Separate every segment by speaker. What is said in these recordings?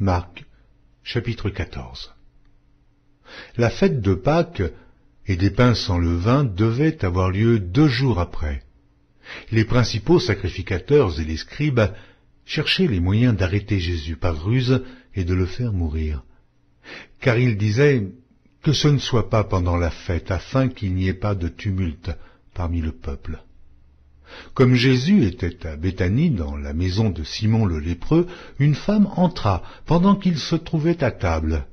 Speaker 1: Marc, chapitre 14. La fête de Pâques et des pains sans levain devait avoir lieu 2 jours après. Les principaux sacrificateurs et les scribes cherchaient les moyens d'arrêter Jésus par ruse et de le faire mourir. Car ils disaient que ce ne soit pas pendant la fête, afin qu'il n'y ait pas de tumulte parmi le peuple. Comme Jésus était à Béthanie, dans la maison de Simon le lépreux, une femme entra pendant qu'il se trouvait à table.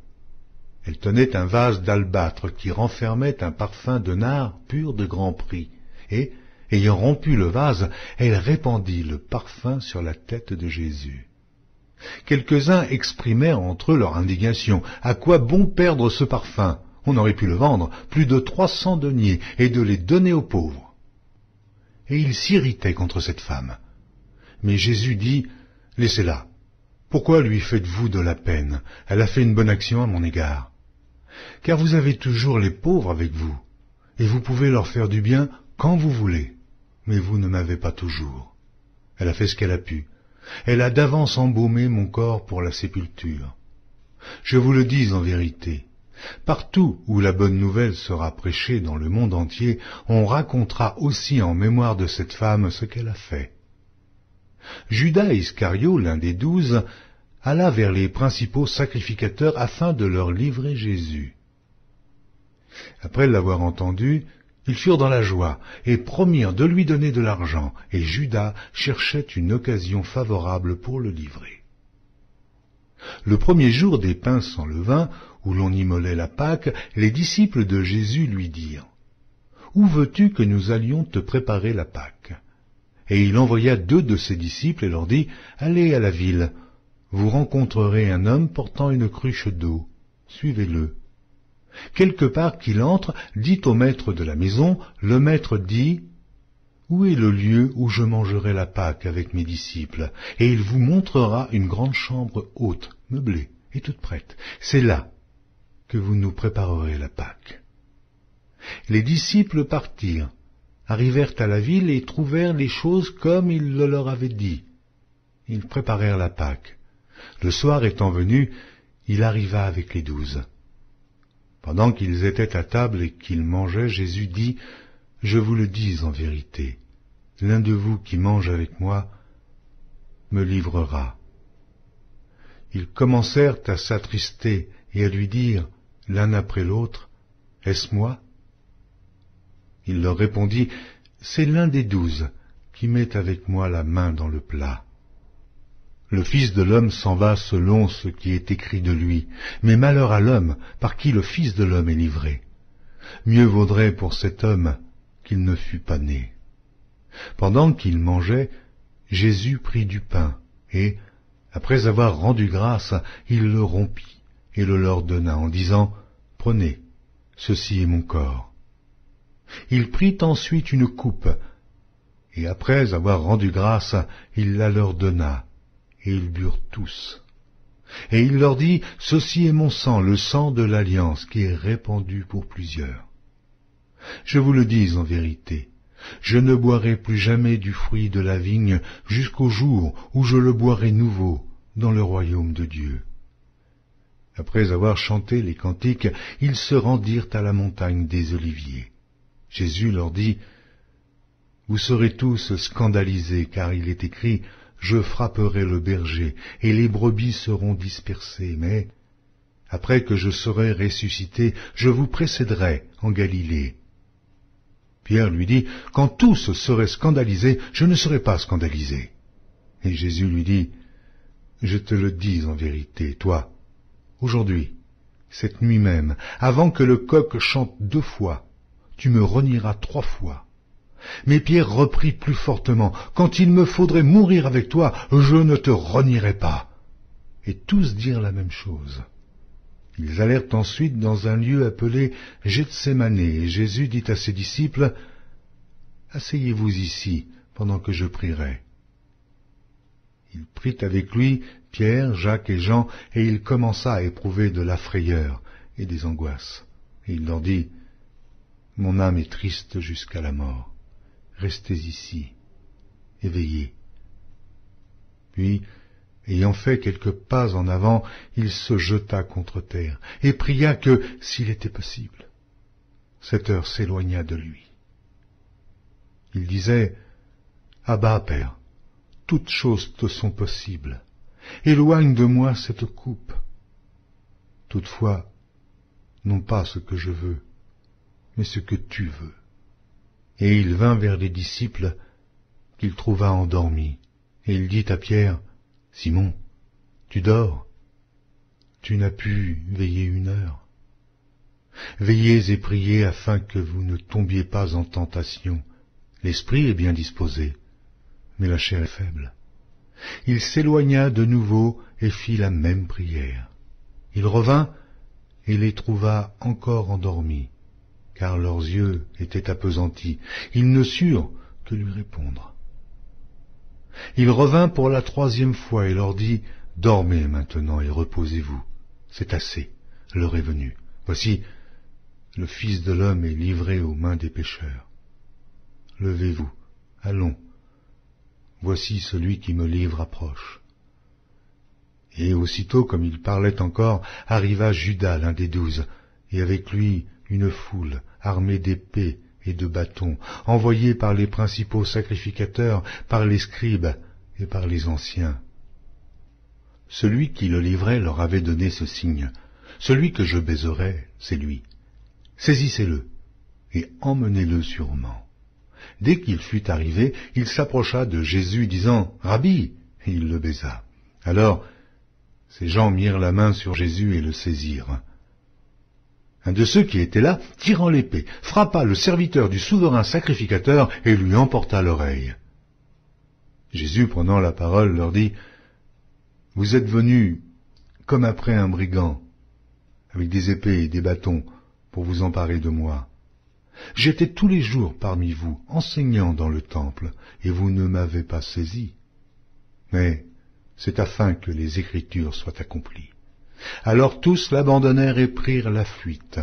Speaker 1: Elle tenait un vase d'albâtre qui renfermait un parfum de nard pur de grand prix, et, ayant rompu le vase, elle répandit le parfum sur la tête de Jésus. Quelques-uns exprimèrent entre eux leur indignation. À quoi bon perdre ce parfum? On aurait pu le vendre plus de 300 deniers et de les donner aux pauvres. Et ils s'irritaient contre cette femme. Mais Jésus dit, « Laissez-la. Pourquoi lui faites-vous de la peine? Elle a fait une bonne action à mon égard. Car vous avez toujours les pauvres avec vous, et vous pouvez leur faire du bien quand vous voulez, mais vous ne m'avez pas toujours. Elle a fait ce qu'elle a pu. Elle a d'avance embaumé mon corps pour la sépulture. Je vous le dis en vérité, partout où la bonne nouvelle sera prêchée dans le monde entier, on racontera aussi en mémoire de cette femme ce qu'elle a fait. » Judas Iscario, l'un des 12, alla vers les principaux sacrificateurs afin de leur livrer Jésus. Après l'avoir entendu, ils furent dans la joie et promirent de lui donner de l'argent, et Judas cherchait une occasion favorable pour le livrer. Le premier jour des pains sans levain, où l'on immolait la Pâque, les disciples de Jésus lui dirent, « Où veux-tu que nous allions te préparer la Pâque ?» Et il envoya 2 de ses disciples et leur dit, « Allez à la ville, vous rencontrerez un homme portant une cruche d'eau, suivez-le. Quelque part qu'il entre, dites au maître de la maison, le maître dit, « Où est le lieu où je mangerai la Pâque avec mes disciples ?» Et il vous montrera une grande chambre haute, meublée et toute prête. C'est là que vous nous préparerez la Pâque. Les disciples partirent, arrivèrent à la ville et trouvèrent les choses comme il le leur avait dit. Ils préparèrent la Pâque. Le soir étant venu, il arriva avec les 12. Pendant qu'ils étaient à table et qu'ils mangeaient, Jésus dit, « Je vous le dis en vérité, l'un de vous qui mange avec moi me livrera. » Ils commencèrent à s'attrister et à lui dire, l'un après l'autre, « Est-ce moi ?» Il leur répondit, « C'est l'un des 12 qui met avec moi la main dans le plat. Le Fils de l'homme s'en va selon ce qui est écrit de lui, mais malheur à l'homme par qui le Fils de l'homme est livré. Mieux vaudrait pour cet homme qu'il ne fût pas né. » Pendant qu'ils mangeaient, Jésus prit du pain, et, après avoir rendu grâce, il le rompit et le leur donna en disant, « Prenez, ceci est mon corps. » Il prit ensuite une coupe, et après avoir rendu grâce, il la leur donna, et ils burent tous. Et il leur dit, « Ceci est mon sang, le sang de l'alliance, qui est répandu pour plusieurs. Je vous le dis en vérité, je ne boirai plus jamais du fruit de la vigne jusqu'au jour où je le boirai nouveau dans le royaume de Dieu. » Après avoir chanté les cantiques, ils se rendirent à la montagne des Oliviers. Jésus leur dit, « Vous serez tous scandalisés, car il est écrit, « Je frapperai le berger, et les brebis seront dispersées, mais, après que je serai ressuscité, je vous précéderai en Galilée. » Pierre lui dit, « Quand tous seraient scandalisés, je ne serai pas scandalisé. » Et Jésus lui dit, « Je te le dis en vérité, toi, aujourd'hui, cette nuit même, avant que le coq chante 2 fois, tu me renieras 3 fois. » Mais Pierre reprit plus fortement, « Quand il me faudrait mourir avec toi, je ne te renierai pas. » Et tous dirent la même chose. Ils allèrent ensuite dans un lieu appelé Gethsémane, et Jésus dit à ses disciples, « Asseyez-vous ici, pendant que je prierai. » Il prit avec lui Pierre, Jacques et Jean, et il commença à éprouver de la frayeur et des angoisses. Et il leur dit, « Mon âme est triste jusqu'à la mort. Restez ici, et veillez. » Puis, Ayant fait quelques pas en avant, il se jeta contre terre et pria que, s'il était possible, cette heure s'éloignât de lui. Il disait, « Abba, Père, toutes choses te sont possibles. Éloigne de moi cette coupe. Toutefois, non pas ce que je veux, mais ce que tu veux. » Et il vint vers les disciples qu'il trouva endormis, et il dit à Pierre, « Simon, tu dors? Tu n'as pu veiller 1 heure. Veillez et priez afin que vous ne tombiez pas en tentation. L'esprit est bien disposé, mais la chair est faible. » Il s'éloigna de nouveau et fit la même prière. Il revint et les trouva encore endormis, car leurs yeux étaient appesantis. Ils ne surent que lui répondre. Il revint pour la 3e fois et leur dit, « Dormez maintenant et reposez-vous. C'est assez, l'heure est venue. Voici, le Fils de l'homme est livré aux mains des pécheurs. Levez-vous, allons. Voici celui qui me livre approche. » Et aussitôt, comme il parlait encore, arriva Judas, l'un des 12, et avec lui une foule armée d'épées et de bâtons, envoyés par les principaux sacrificateurs, par les scribes et par les anciens. Celui qui le livrait leur avait donné ce signe, « Celui que je baiserai, c'est lui. Saisissez-le et emmenez-le sûrement. » Dès qu'il fut arrivé, il s'approcha de Jésus, disant, « Rabbi !» et il le baisa. Alors, ces gens mirent la main sur Jésus et le saisirent. Un de ceux qui étaient là, tirant l'épée, frappa le serviteur du souverain sacrificateur et lui emporta l'oreille. Jésus, prenant la parole, leur dit, « Vous êtes venus comme après un brigand, avec des épées et des bâtons, pour vous emparer de moi. J'étais tous les jours parmi vous, enseignant dans le temple, et vous ne m'avez pas saisi. Mais c'est afin que les Écritures soient accomplies. » Alors tous l'abandonnèrent et prirent la fuite.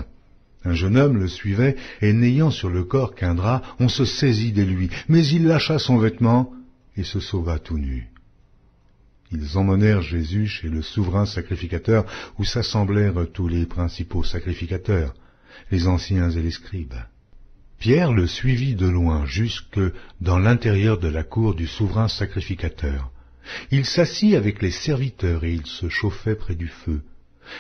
Speaker 1: Un jeune homme le suivait, et n'ayant sur le corps qu'un drap, on se saisit de lui, mais il lâcha son vêtement et se sauva tout nu. Ils emmenèrent Jésus chez le souverain sacrificateur, où s'assemblèrent tous les principaux sacrificateurs, les anciens et les scribes. Pierre le suivit de loin jusque dans l'intérieur de la cour du souverain sacrificateur. Il s'assit avec les serviteurs et il se chauffait près du feu.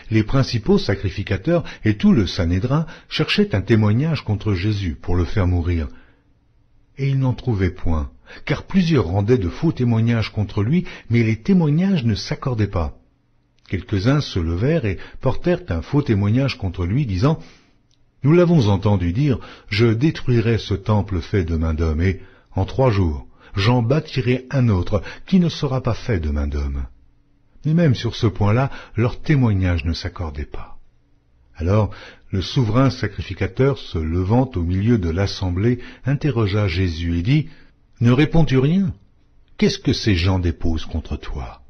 Speaker 1: Les principaux sacrificateurs et tout le Sanhédrin cherchaient un témoignage contre Jésus pour le faire mourir. Et ils n'en trouvaient point, car plusieurs rendaient de faux témoignages contre lui, mais les témoignages ne s'accordaient pas. Quelques-uns se levèrent et portèrent un faux témoignage contre lui, disant « Nous l'avons entendu dire, je détruirai ce temple fait de main d'homme, et en 3 jours, j'en bâtirai un autre qui ne sera pas fait de main d'homme. » Mais même sur ce point-là, leur témoignage ne s'accordait pas. Alors, le souverain sacrificateur, se levant au milieu de l'assemblée, interrogea Jésus et dit, « Ne réponds-tu rien? Qu'est-ce que ces gens déposent contre toi ?»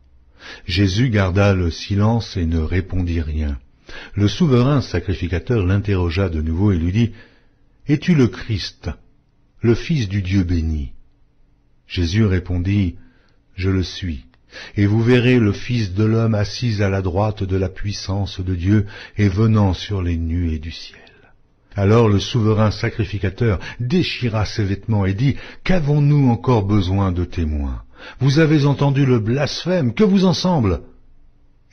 Speaker 1: Jésus garda le silence et ne répondit rien. Le souverain sacrificateur l'interrogea de nouveau et lui dit, « Es-tu le Christ, le Fils du Dieu béni ?» Jésus répondit, « Je le suis, et vous verrez le Fils de l'homme assis à la droite de la puissance de Dieu et venant sur les nuées du ciel. » Alors le souverain sacrificateur déchira ses vêtements et dit, « Qu'avons-nous encore besoin de témoins? Vous avez entendu le blasphème, que vous en semble ?»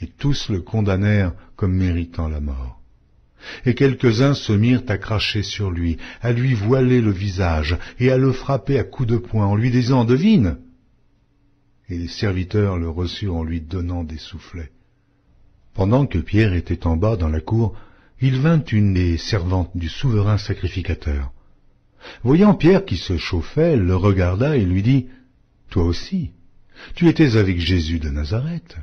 Speaker 1: Et tous le condamnèrent comme méritant la mort. Et quelques-uns se mirent à cracher sur lui, à lui voiler le visage et à le frapper à coups de poing en lui disant « Devine !» Et les serviteurs le reçurent en lui donnant des soufflets. Pendant que Pierre était en bas dans la cour, il vint une des servantes du souverain sacrificateur. Voyant Pierre qui se chauffait, elle le regarda et lui dit « Toi aussi, tu étais avec Jésus de Nazareth. »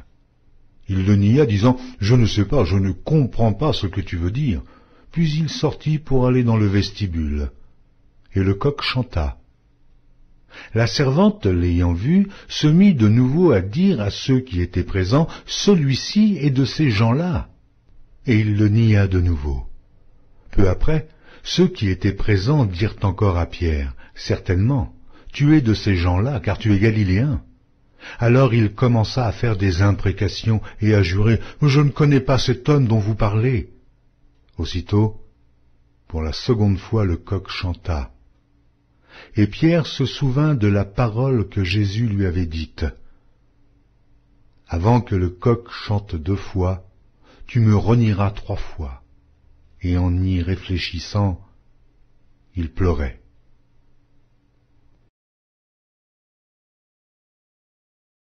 Speaker 1: Il le nia, disant « Je ne sais pas, je ne comprends pas ce que tu veux dire. » Puis il sortit pour aller dans le vestibule. Et le coq chanta. La servante, l'ayant vu, se mit de nouveau à dire à ceux qui étaient présents « Celui-ci est de ces gens-là. » Et il le nia de nouveau. Peu après, ceux qui étaient présents dirent encore à Pierre « Certainement, tu es de ces gens-là, car tu es galiléen. » Alors il commença à faire des imprécations et à jurer « Je ne connais pas cet homme dont vous parlez ». Aussitôt, pour la seconde fois, le coq chanta. Et Pierre se souvint de la parole que Jésus lui avait dite. « Avant que le coq chante 2 fois, tu me renieras 3 fois. » Et en y réfléchissant, il pleurait.